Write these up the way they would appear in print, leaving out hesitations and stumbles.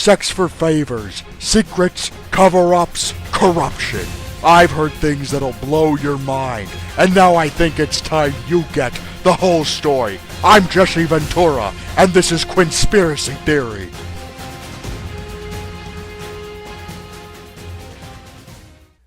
sex for favors, secrets, cover-ups, corruption. I've heard things that'll blow your mind, and now I think it's time you get the whole story. I'm Jesse Ventura, and this is Quinnspiracy Theory.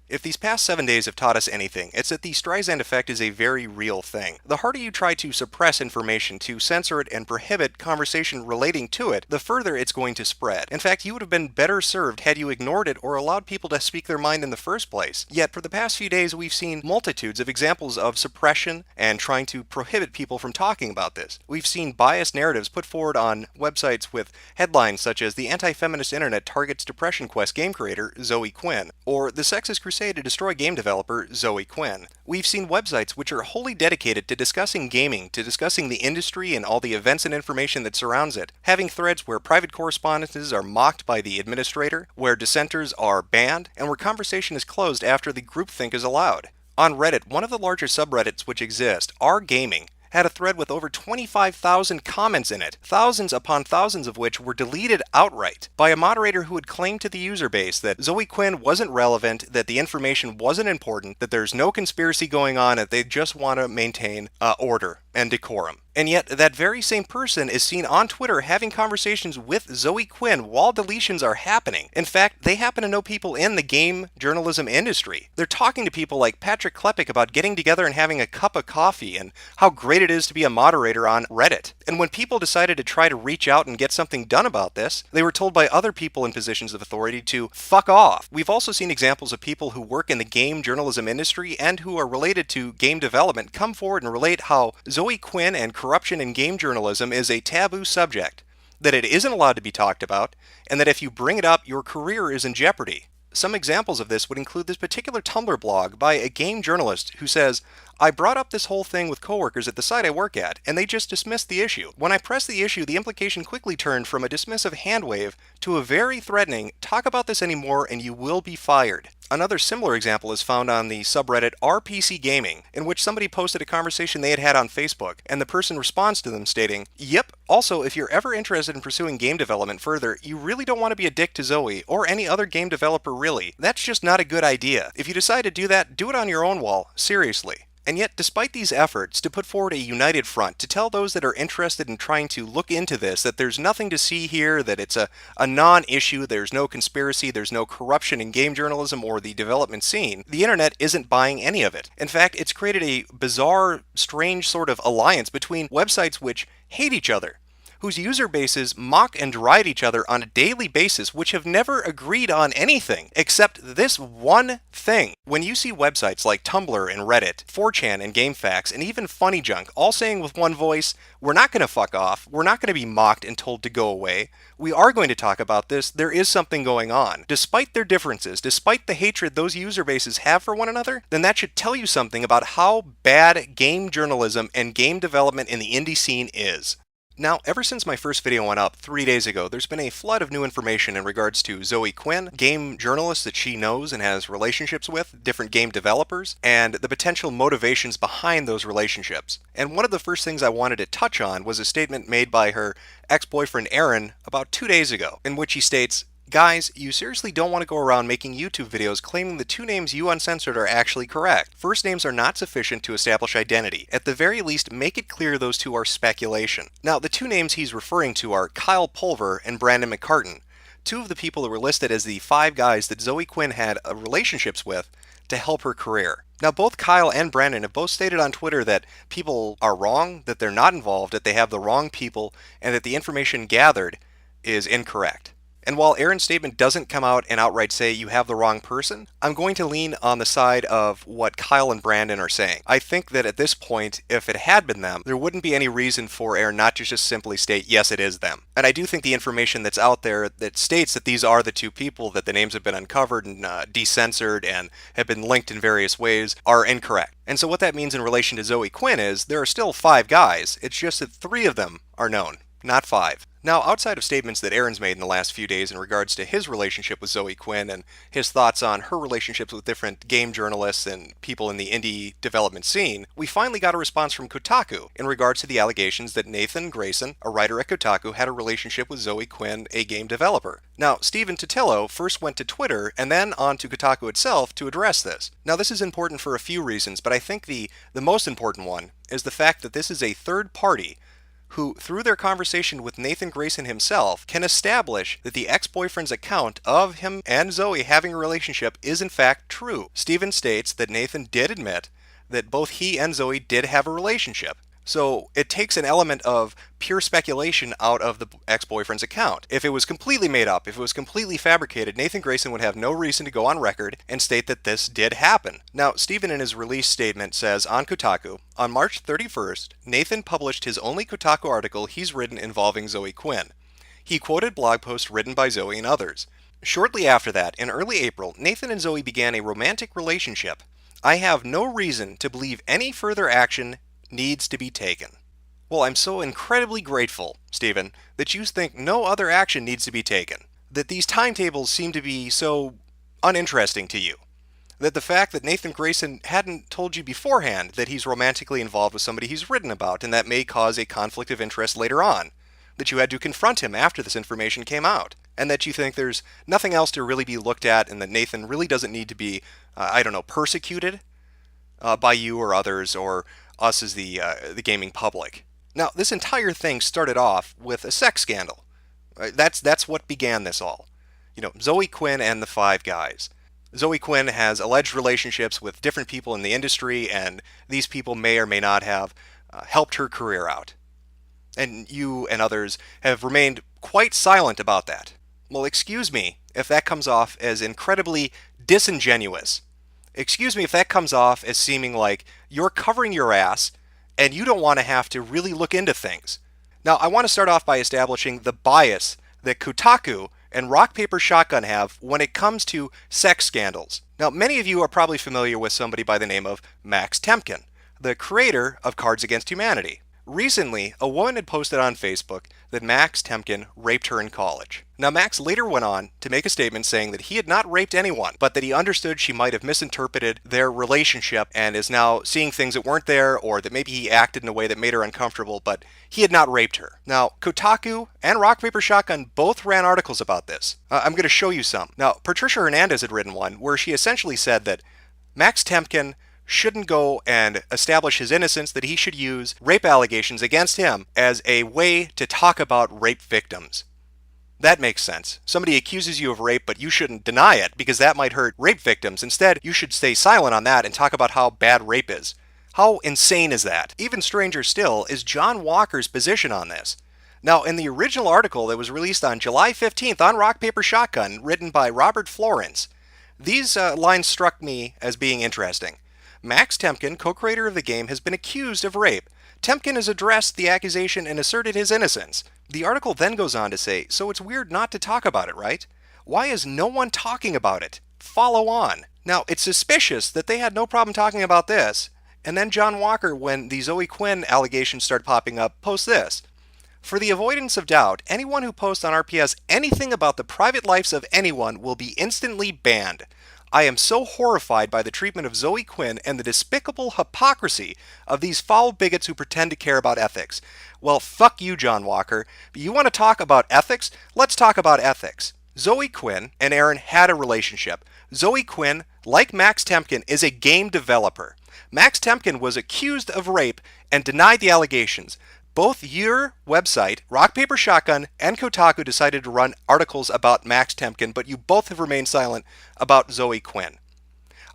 If these past 7 days have taught us anything, it's that the Streisand effect is a very real thing. The harder you try to suppress information, to censor it and prohibit conversation relating to it, the further it's going to spread. In fact, you would have been better served had you ignored it or allowed people to speak their mind in the first place. Yet, for the past few days, we've seen multitudes of examples of suppression and trying to prohibit people from talking about this. We've seen biased narratives put forward on websites with headlines such as "The Anti-Feminist Internet Targets Depression Quest game creator Zoe Quinn," or "The Sexist Crusade to Destroy game developer Zoe Quinn." We've seen websites which are wholly dedicated to discussing gaming, to discussing the industry and all the events and information that surrounds it, having threads where private correspondences are mocked by the administrator, where dissenters are banned, and where conversation is closed after the groupthink is allowed. On Reddit, one of the larger subreddits which exist, r/gaming, had a thread with over 25,000 comments in it, thousands upon thousands of which were deleted outright by a moderator who had claimed to the user base that Zoe Quinn wasn't relevant, that the information wasn't important, that there's no conspiracy going on, that they just want to maintain order and decorum. And yet, that very same person is seen on Twitter having conversations with Zoe Quinn while deletions are happening. In fact, they happen to know people in the game journalism industry. They're talking to people like Patrick Klepek about getting together and having a cup of coffee and how great it is to be a moderator on Reddit. And when people decided to try to reach out and get something done about this, they were told by other people in positions of authority to fuck off. We've also seen examples of people who work in the game journalism industry and who are related to game development come forward and relate how Zoe Quinn and corruption in game journalism is a taboo subject, that it isn't allowed to be talked about, and that if you bring it up, your career is in jeopardy. Some examples of this would include this particular Tumblr blog by a game journalist who says, "I brought up this whole thing with coworkers at the site I work at, and they just dismissed the issue. When I pressed the issue, the implication quickly turned from a dismissive handwave to a very threatening, talk about this anymore and you will be fired." Another similar example is found on the subreddit RPC Gaming, in which somebody posted a conversation they had had on Facebook, and the person responds to them stating, "Yep, also if you're ever interested in pursuing game development further, you really don't want to be a dick to Zoe, or any other game developer really. That's just not a good idea. If you decide to do that, do it on your own wall, seriously." And yet, despite these efforts to put forward a united front, to tell those that are interested in trying to look into this that there's nothing to see here, that it's a non-issue, there's no conspiracy, there's no corruption in game journalism or the development scene, the internet isn't buying any of it. In fact, it's created a bizarre, strange sort of alliance between websites which hate each other, whose user bases mock and deride each other on a daily basis, which have never agreed on anything except this one thing. When you see websites like Tumblr and Reddit, 4chan and GameFAQs, and even Funny Junk all saying with one voice, "We're not going to fuck off, we're not going to be mocked and told to go away, we are going to talk about this, there is something going on," despite their differences, despite the hatred those user bases have for one another, then that should tell you something about how bad game journalism and game development in the indie scene is. Now, ever since my first video went up 3 days ago, there's been a flood of new information in regards to Zoe Quinn, game journalists that she knows and has relationships with, different game developers, and the potential motivations behind those relationships. And one of the first things I wanted to touch on was a statement made by her ex-boyfriend Aaron about 2 days ago, in which he states, "Guys, you seriously don't want to go around making YouTube videos claiming the 2 names you uncensored are actually correct. First names are not sufficient to establish identity. At the very least, make it clear those 2 are speculation." Now, the 2 names he's referring to are Kyle Pulver and Brandon McCartan, 2 of the people that were listed as the 5 guys that Zoe Quinn had relationships with to help her career. Now, both Kyle and Brandon have both stated on Twitter that people are wrong, that they're not involved, that they have the wrong people, and that the information gathered is incorrect. And while Aaron's statement doesn't come out and outright say you have the wrong person, I'm going to lean on the side of what Kyle and Brandon are saying. I think that at this point, if it had been them, there wouldn't be any reason for Aaron not to just simply state, yes, it is them. And I do think the information that's out there that states that these are the 2 people, that the names have been uncovered and decensored and have been linked in various ways, are incorrect. And so what that means in relation to Zoe Quinn is there are still 5 guys, it's just that 3 of them are known, not 5. Now, outside of statements that Aaron's made in the last few days in regards to his relationship with Zoe Quinn and his thoughts on her relationships with different game journalists and people in the indie development scene, we finally got a response from Kotaku in regards to the allegations that Nathan Grayson, a writer at Kotaku, had a relationship with Zoe Quinn, a game developer. Now, Stephen Totilo first went to Twitter and then on to Kotaku itself to address this. Now, this is important for a few reasons, but I think the most important one is the fact that this is a third party who, through their conversation with Nathan Grayson himself, can establish that the ex-boyfriend's account of him and Zoe having a relationship is in fact true. Stephen states that Nathan did admit that both he and Zoe did have a relationship. So it takes an element of pure speculation out of the ex-boyfriend's account. If it was completely made up, if it was completely fabricated, Nathan Grayson would have no reason to go on record and state that this did happen. Now, Stephen in his release statement says on Kotaku, on March 31st, Nathan published his only Kotaku article he's written involving Zoe Quinn. He quoted blog posts written by Zoe and others. Shortly after that, in early April, Nathan and Zoe began a romantic relationship. I have no reason to believe any further action needs to be taken. Well, I'm so incredibly grateful, Stephen, that you think no other action needs to be taken. That these timetables seem to be so uninteresting to you. That the fact that Nathan Grayson hadn't told you beforehand that he's romantically involved with somebody he's written about, and that may cause a conflict of interest later on. That you had to confront him after this information came out. And that you think there's nothing else to really be looked at, and that Nathan really doesn't need to be, persecuted by you or others, or us as the gaming public. Now, this entire thing started off with a sex scandal. That's what began this all. Zoe Quinn and the Five Guys. Zoe Quinn has alleged relationships with different people in the industry, and these people may or may not have helped her career out. And you and others have remained quite silent about that. Well, excuse me if that comes off as incredibly disingenuous. Excuse me if that comes off as seeming like you're covering your ass and you don't want to have to really look into things. Now, I want to start off by establishing the bias that Kotaku and Rock Paper Shotgun have when it comes to sex scandals. Now, many of you are probably familiar with somebody by the name of Max Temkin, the creator of Cards Against Humanity. Recently, a woman had posted on Facebook that Max Temkin raped her in college. Now, Max later went on to make a statement saying that he had not raped anyone, but that he understood she might have misinterpreted their relationship and is now seeing things that weren't there, or that maybe he acted in a way that made her uncomfortable, but he had not raped her. Now, Kotaku and Rock Paper Shotgun both ran articles about this. I'm going to show you some. Now, Patricia Hernandez had written one where she essentially said that Max Temkin shouldn't go and establish his innocence, that he should use rape allegations against him as a way to talk about rape victims. That makes sense. Somebody accuses you of rape, but you shouldn't deny it because that might hurt rape victims. Instead, you should stay silent on that and talk about how bad rape is. How insane is that? Even stranger still is John Walker's position on this. Now, in the original article that was released on July 15th on Rock Paper Shotgun, written by Robert Florence, these lines struck me as being interesting. Max Temkin, co-creator of the game, has been accused of rape. Temkin has addressed the accusation and asserted his innocence. The article then goes on to say, so it's weird not to talk about it, right? Why is no one talking about it? Follow on. Now, it's suspicious that they had no problem talking about this. And then John Walker, when the Zoe Quinn allegations start popping up, posts this. For the avoidance of doubt, anyone who posts on RPS anything about the private lives of anyone will be instantly banned. I am so horrified by the treatment of Zoe Quinn and the despicable hypocrisy of these foul bigots who pretend to care about ethics. Well, fuck you, John Walker. You want to talk about ethics? Let's talk about ethics. Zoe Quinn and Aaron had a relationship. Zoe Quinn, like Max Temkin, is a game developer. Max Temkin was accused of rape and denied the allegations. Both your website, Rock Paper Shotgun, and Kotaku decided to run articles about Max Temkin, but you both have remained silent about Zoe Quinn.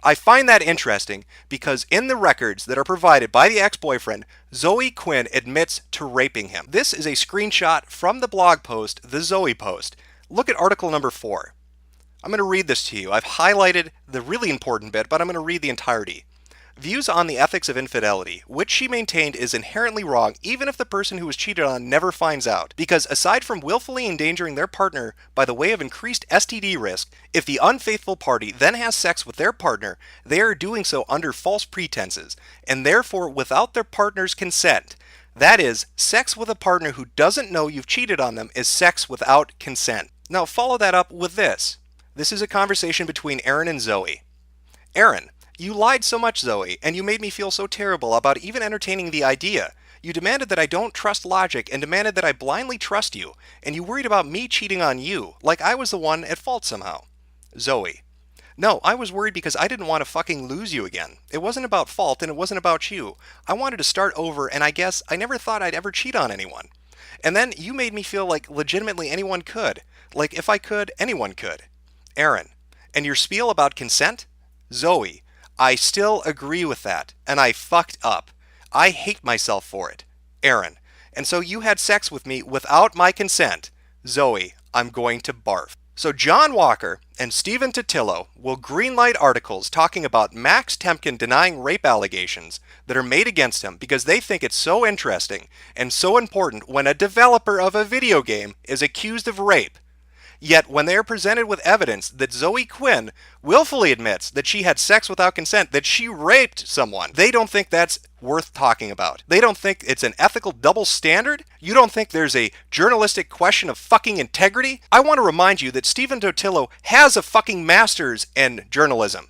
I find that interesting because in the records that are provided by the ex-boyfriend, Zoe Quinn admits to raping him. This is a screenshot from the blog post, the Zoe post. Look at article number 4. I'm going to read this to you. I've highlighted the really important bit, but I'm going to read the entirety. Views on the ethics of infidelity, which she maintained is inherently wrong even if the person who was cheated on never finds out, because aside from willfully endangering their partner by the way of increased STD risk, if the unfaithful party then has sex with their partner, they are doing so under false pretenses, and therefore without their partner's consent. That is, sex with a partner who doesn't know you've cheated on them is sex without consent. Now follow that up with this. This is a conversation between Aaron and Zoe. Aaron, you lied so much, Zoe, and you made me feel so terrible about even entertaining the idea. You demanded that I don't trust logic and demanded that I blindly trust you, and you worried about me cheating on you, like I was the one at fault somehow. Zoe. No, I was worried because I didn't want to fucking lose you again. It wasn't about fault and it wasn't about you. I wanted to start over and I guess I never thought I'd ever cheat on anyone. And then you made me feel like legitimately anyone could. Like if I could, anyone could. Aaron. And your spiel about consent? Zoe. I still agree with that. And I fucked up. I hate myself for it. Aaron. And so you had sex with me without my consent. Zoe. I'm going to barf. So John Walker and Stephen Totillo will greenlight articles talking about Max Temkin denying rape allegations that are made against him because they think it's so interesting and so important when a developer of a video game is accused of rape. Yet when they are presented with evidence that Zoe Quinn willfully admits that she had sex without consent, that she raped someone, they don't think that's worth talking about. They don't think it's an ethical double standard? You don't think there's a journalistic question of fucking integrity? I want to remind you that Stephen Totillo has a fucking master's in journalism.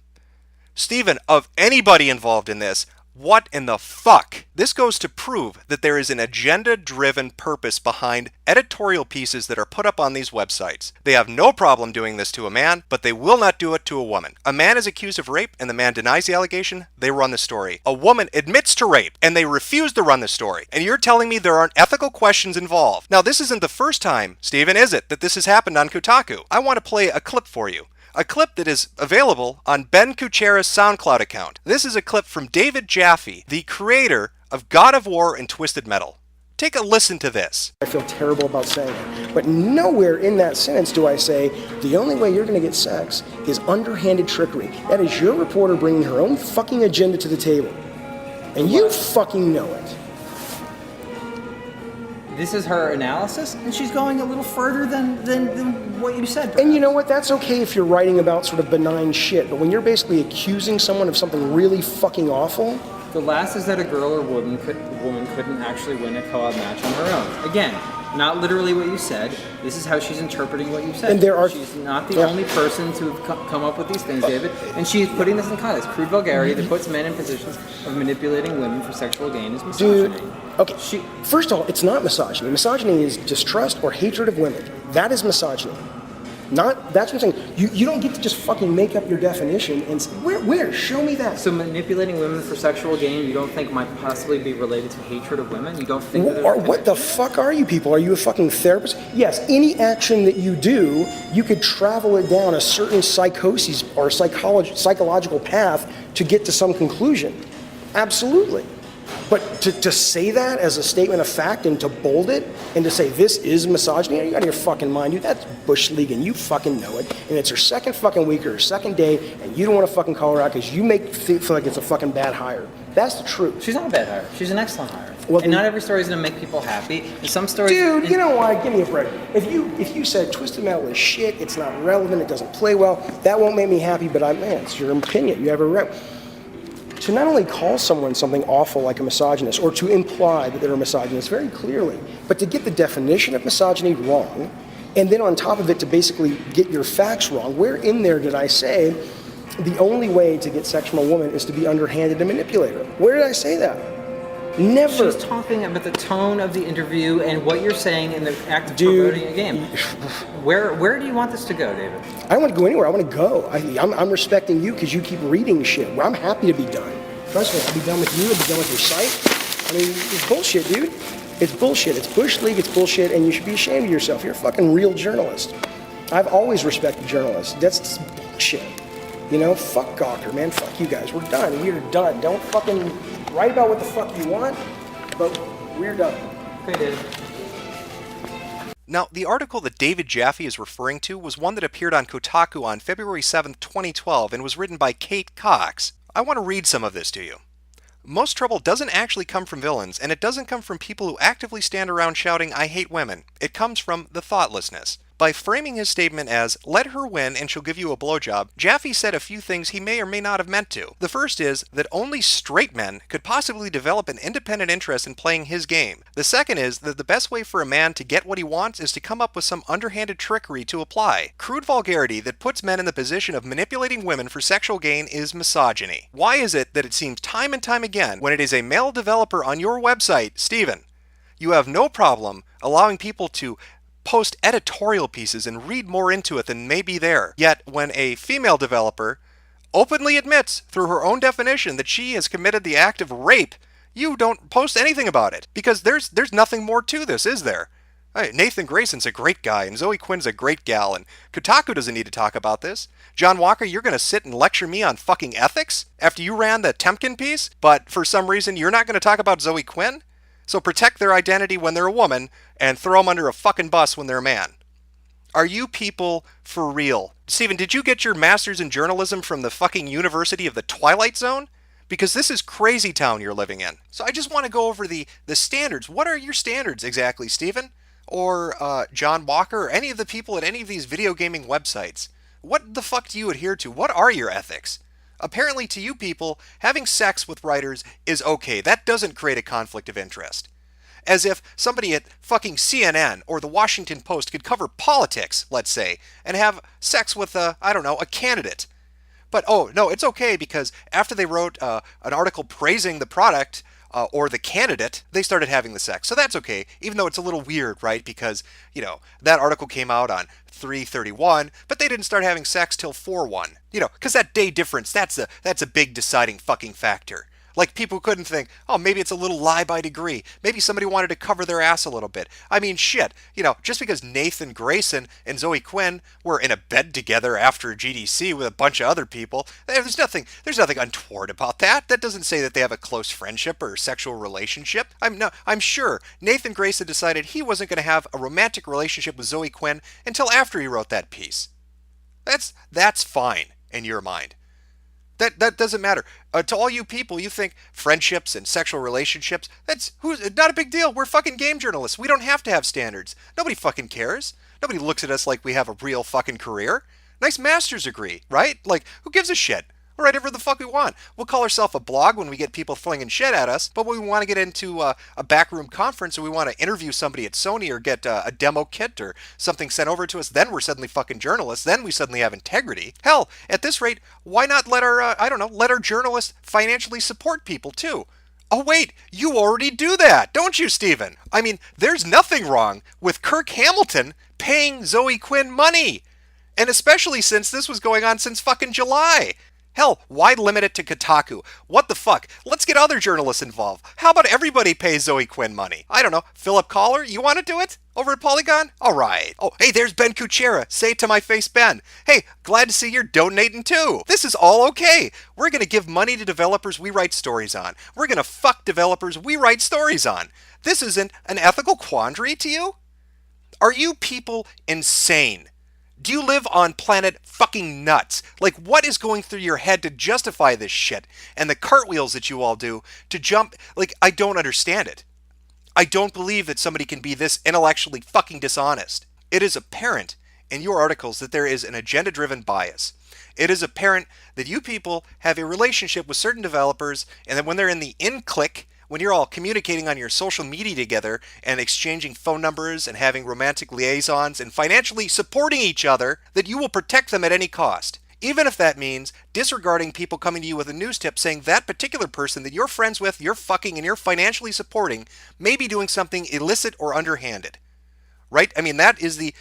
Stephen, of anybody involved in this, what in the fuck? This goes to prove that there is an agenda-driven purpose behind editorial pieces that are put up on these websites. They have no problem doing this to a man, but they will not do it to a woman. A man is accused of rape and the man denies the allegation, they run the story. A woman admits to rape and they refuse to run the story. And you're telling me there aren't ethical questions involved. Now this isn't the first time, Stephen, is it, that this has happened on Kotaku? I want to play a clip for you. A clip that is available on Ben Kuchera's SoundCloud account. This is a clip from David Jaffe, the creator of God of War and Twisted Metal. Take a listen to this. I feel terrible about saying it, but nowhere in that sentence do I say the only way you're going to get sex is underhanded trickery. That is your reporter bringing her own fucking agenda to the table, and you fucking know it. This is her analysis, and she's going a little further than what you said. Perhaps. And you know what? That's okay if you're writing about sort of benign shit, but when you're basically accusing someone of something really fucking awful... The last is that a girl or woman couldn't actually win a co-op match on her own. Again, not literally what you said. This is how she's interpreting what you said. And there are... She's not the only person to have come up with these things, David. And she's putting this in context. Crude vulgarity that puts men in positions of manipulating women for sexual gain is misogyny. Dude, okay. First of all, it's not misogyny. Misogyny is distrust or hatred of women. That is misogyny. That's what I'm saying. You don't get to just fucking make up your definition and say, where? Show me that. So manipulating women for sexual gain, you don't think might possibly be related to hatred of women? You don't think that... Or what the fuck are you people? Are you a fucking therapist? Yes, any action that you do, you could travel it down a certain psychosis or psychological path to get to some conclusion. Absolutely. But to say that as a statement of fact and to bold it and to say this is misogyny, you out of your fucking mind, dude. That's Bush League and you fucking know it. And it's her second fucking week or her second day and you don't want to fucking call her out because you feel like it's a fucking bad hire. That's the truth. She's not a bad hire. She's an excellent hire. Well, and not every story is going to make people happy. And some stories... Dude, you know what? Give me a break. If you said Twisted Metal is shit, it's not relevant, it doesn't play well, that won't make me happy, but it's your opinion. You have a right. To not only call someone something awful like a misogynist or to imply that they're a misogynist very clearly, but to get the definition of misogyny wrong, and then on top of it to basically get your facts wrong. Where in there did I say the only way to get sex from a woman is to be underhanded and manipulate her? Where did I say that? Never. She's talking about the tone of the interview and what you're saying in the act of promoting a game. Where do you want this to go, David? I don't want to go anywhere. I want to go. I'm respecting you because you keep reading shit. Well, I'm happy to be done. Trust me, I'll be done with you. I'll be done with your site. I mean, it's bullshit, dude. It's bullshit. It's Bush League. It's bullshit, and you should be ashamed of yourself. You're a fucking real journalist. I've always respected journalists. That's bullshit. You know, fuck Gawker, man. Fuck you guys. We're done. We're done. Don't fucking write about what the fuck you want, but we're done. Okay, David. Now, the article that David Jaffe is referring to was one that appeared on Kotaku on February 7, 2012, and was written by Kate Cox. I want to read some of this to you. Most trouble doesn't actually come from villains, and it doesn't come from people who actively stand around shouting, "I hate women." It comes from the thoughtlessness. By framing his statement as, let her win and she'll give you a blowjob, Jaffe said a few things he may or may not have meant to. The first is that only straight men could possibly develop an independent interest in playing his game. The second is that the best way for a man to get what he wants is to come up with some underhanded trickery to apply. Crude vulgarity that puts men in the position of manipulating women for sexual gain is misogyny. Why is it that it seems time and time again, when it is a male developer on your website, Steven, you have no problem allowing people to post editorial pieces and read more into it than may be there. Yet when a female developer openly admits through her own definition that she has committed the act of rape, you don't post anything about it. Because there's nothing more to this, is there? Nathan Grayson's a great guy, and Zoe Quinn's a great gal, and Kotaku doesn't need to talk about this. John Walker, you're going to sit and lecture me on fucking ethics after you ran the Temkin piece, but for some reason you're not going to talk about Zoe Quinn? So protect their identity when they're a woman and throw them under a fucking bus when they're a man. Are you people for real? Steven, did you get your master's in journalism from the fucking University of the Twilight Zone? Because this is crazy town you're living in. So I just want to go over the standards. What are your standards exactly, Steven? Or John Walker, or any of the people at any of these video gaming websites? What the fuck do you adhere to? What are your ethics? Apparently to you people, having sex with writers is okay. That doesn't create a conflict of interest. As if somebody at fucking CNN or the Washington Post could cover politics, let's say, and have sex with a candidate. But oh, no, it's okay because after they wrote an article praising the product or the candidate, they started having the sex. So that's okay, even though it's a little weird, right? Because, that article came out on 3/31, but they didn't start having sex till 4/1. Because that day difference, that's a big deciding fucking factor. Like, people couldn't think, oh, maybe it's a little lie by degree. Maybe somebody wanted to cover their ass a little bit. I mean, shit. Just because Nathan Grayson and Zoe Quinn were in a bed together after GDC with a bunch of other people, there's nothing untoward about that. That doesn't say that they have a close friendship or sexual relationship. I'm sure Nathan Grayson decided he wasn't going to have a romantic relationship with Zoe Quinn until after he wrote that piece. That's fine in your mind. That doesn't matter. To all you people, you think friendships and sexual relationships, not a big deal. We're fucking game journalists. We don't have to have standards. Nobody fucking cares. Nobody looks at us like we have a real fucking career. Nice master's degree, right? Like, who gives a shit? We'll write whatever the fuck we want. We'll call ourselves a blog when we get people flinging shit at us, but when we want to get into a backroom conference or we want to interview somebody at Sony or get a demo kit or something sent over to us, then we're suddenly fucking journalists. Then we suddenly have integrity. Hell, at this rate, why not let our journalists financially support people too? Oh wait, you already do that, don't you, Steven? I mean, there's nothing wrong with Kirk Hamilton paying Zoe Quinn money. And especially since this was going on since fucking July. Hell, why limit it to Kotaku? What the fuck? Let's get other journalists involved. How about everybody pay Zoe Quinn money? I don't know. Philip Collar, you want to do it? Over at Polygon? All right. Oh, hey, there's Ben Kuchera. Say it to my face, Ben. Hey, glad to see you're donating too. This is all okay. We're going to give money to developers we write stories on. We're going to fuck developers we write stories on. This isn't an ethical quandary to you? Are you people insane? Do you live on planet fucking nuts? Like, what is going through your head to justify this shit? And the cartwheels that you all do to jump, like, I don't understand it. I don't believe that somebody can be this intellectually fucking dishonest. It is apparent in your articles that there is an agenda-driven bias. It is apparent that you people have a relationship with certain developers, and that when they're in the in-click, when you're all communicating on your social media together and exchanging phone numbers and having romantic liaisons and financially supporting each other, that you will protect them at any cost. Even if that means disregarding people coming to you with a news tip saying that particular person that you're friends with, you're fucking, and you're financially supporting may be doing something illicit or underhanded. Right? I mean, that is the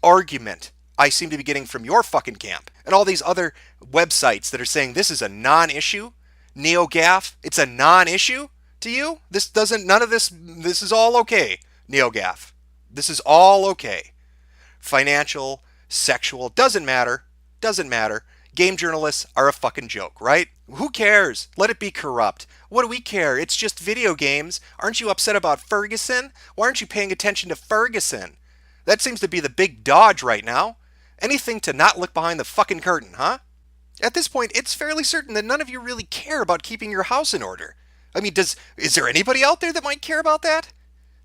argument I seem to be getting from your fucking camp. And all these other websites that are saying this is a non-issue. NeoGAF, it's a non-issue to you? This is all okay. NeoGAF. This is all okay. Financial, sexual, doesn't matter. Doesn't matter. Game journalists are a fucking joke, right? Who cares? Let it be corrupt. What do we care? It's just video games. Aren't you upset about Ferguson? Why aren't you paying attention to Ferguson? That seems to be the big dodge right now. Anything to not look behind the fucking curtain, huh? At this point, it's fairly certain that none of you really care about keeping your house in order. I mean, is there anybody out there that might care about that?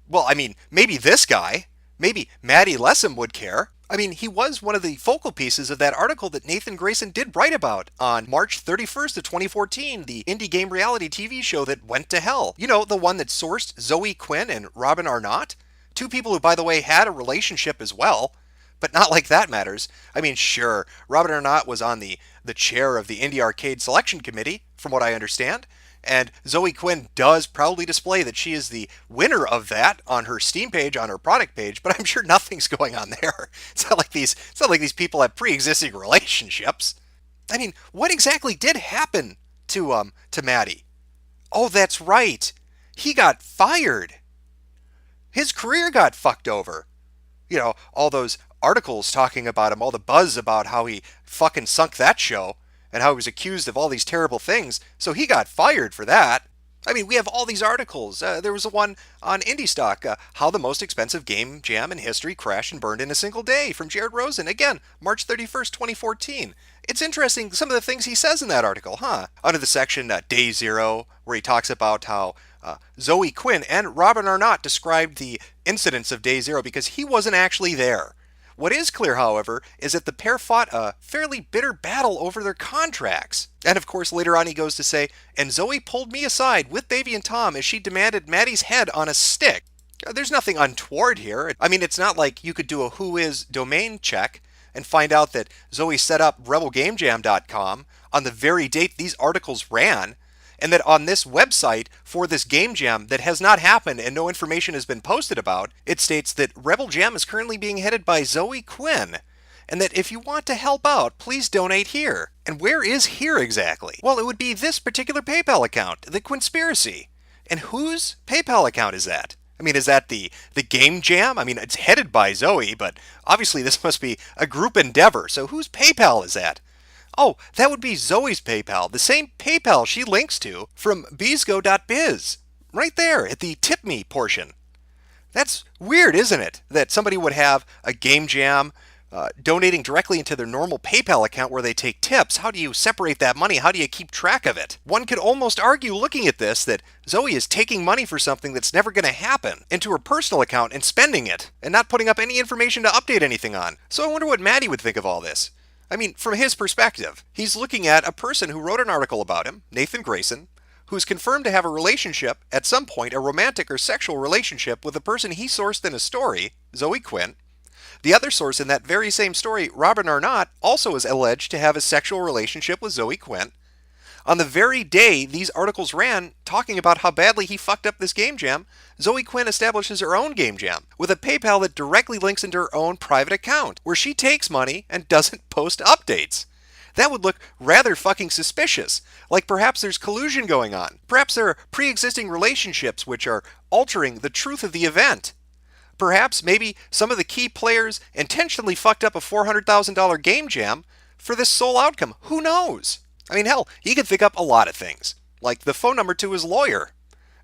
Well, I mean, maybe this guy. Maybe Maddie Lessem would care. I mean, he was one of the focal pieces of that article that Nathan Grayson did write about on March 31st of 2014, the indie game reality TV show that went to hell. You know, the one that sourced Zoe Quinn and Robin Arnott? Two people who, by the way, had a relationship as well. But not like that matters. I mean, sure, Robin Arnott was on the chair of the Indie Arcade Selection Committee, from what I understand. And Zoe Quinn does proudly display that she is the winner of that on her Steam page, on her product page, but I'm sure nothing's going on there. It's not like these people have pre-existing relationships. I mean, what exactly did happen to Maddie? Oh, that's right. He got fired. His career got fucked over. You know, all those articles talking about him, all the buzz about how he fucking sunk that show, and how he was accused of all these terrible things, so he got fired for that. I mean, we have all these articles. There was a one on Indie Stock, how the most expensive game jam in history crashed and burned in a single day, from Jared Rosen. Again, March 31st, 2014. It's interesting, some of the things he says in that article, huh? Under the section Day Zero, where he talks about how Zoe Quinn and Robin Arnott described the incidents of Day Zero because he wasn't actually there. What is clear, however, is that the pair fought a fairly bitter battle over their contracts. And of course, later on he goes to say, and Zoe pulled me aside with Baby and Tom as she demanded Maddie's head on a stick. There's nothing untoward here. I mean, it's not like you could do a whois domain check and find out that Zoe set up rebelgamejam.com on the very date these articles ran, and that on this website for this game jam that has not happened and no information has been posted about, it states that Rebel Jam is currently being headed by Zoe Quinn, and that if you want to help out, please donate here. And where is here exactly? Well, it would be this particular PayPal account, the Quinnspiracy. And whose PayPal account is that? I mean, is that the game jam? I mean, it's headed by Zoe, but obviously this must be a group endeavor, so whose PayPal is that? Oh, that would be Zoe's PayPal, the same PayPal she links to from Beesgo.biz, right there at the Tip Me portion. That's weird, isn't it? That somebody would have a game jam donating directly into their normal PayPal account where they take tips. How do you separate that money? How do you keep track of it? One could almost argue, looking at this, that Zoe is taking money for something that's never going to happen into her personal account and spending it, and not putting up any information to update anything on. So I wonder what Maddie would think of all this. I mean, from his perspective, he's looking at a person who wrote an article about him, Nathan Grayson, who's confirmed to have a relationship, at some point, a romantic or sexual relationship with the person he sourced in a story, Zoe Quinn. The other source in that very same story, Robin Arnott, also is alleged to have a sexual relationship with Zoe Quinn. On the very day these articles ran, talking about how badly he fucked up this game jam, Zoe Quinn establishes her own game jam with a PayPal that directly links into her own private account, where she takes money and doesn't post updates. That would look rather fucking suspicious, like perhaps there's collusion going on. Perhaps there are pre-existing relationships which are altering the truth of the event. Perhaps maybe some of the key players intentionally fucked up a $400,000 game jam for this sole outcome. Who knows? I mean, hell, he could think up a lot of things, like the phone number to his lawyer,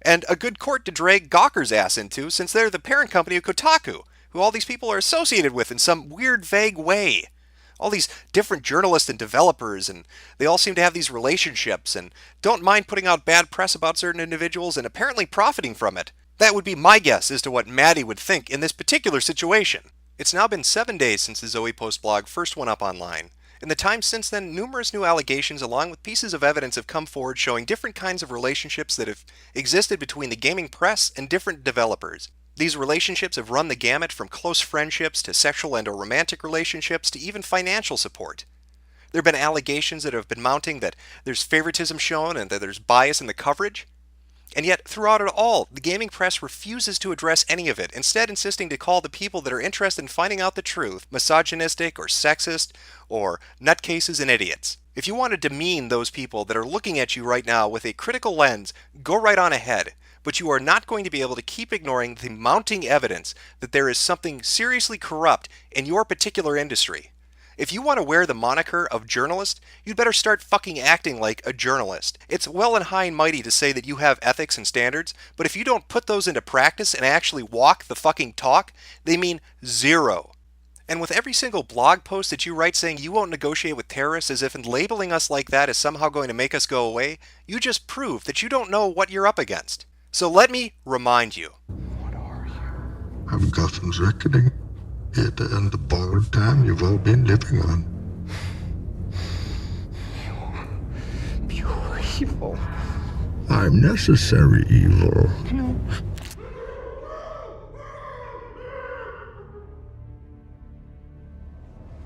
and a good court to drag Gawker's ass into, since they're the parent company of Kotaku, who all these people are associated with in some weird, vague way. All these different journalists and developers, and they all seem to have these relationships, and don't mind putting out bad press about certain individuals, and apparently profiting from it. That would be my guess as to what Maddie would think in this particular situation. It's now been 7 days since the Zoe Post blog first went up online. In the time since then, numerous new allegations along with pieces of evidence have come forward showing different kinds of relationships that have existed between the gaming press and different developers. These relationships have run the gamut from close friendships to sexual and or romantic relationships to even financial support. There have been allegations that have been mounting that there's favoritism shown and that there's bias in the coverage. And yet, throughout it all, the gaming press refuses to address any of it, instead insisting to call the people that are interested in finding out the truth misogynistic or sexist or nutcases and idiots. If you want to demean those people that are looking at you right now with a critical lens, go right on ahead. But you are not going to be able to keep ignoring the mounting evidence that there is something seriously corrupt in your particular industry. If you want to wear the moniker of journalist, you'd better start fucking acting like a journalist. It's well and high and mighty to say that you have ethics and standards, but if you don't put those into practice and actually walk the fucking talk, they mean zero. And with every single blog post that you write saying you won't negotiate with terrorists as if labeling us like that is somehow going to make us go away, you just prove that you don't know what you're up against. So let me remind you. I've got some reckoning. It and the borrowed time you've all been living on. Pure evil. I'm necessary evil. No,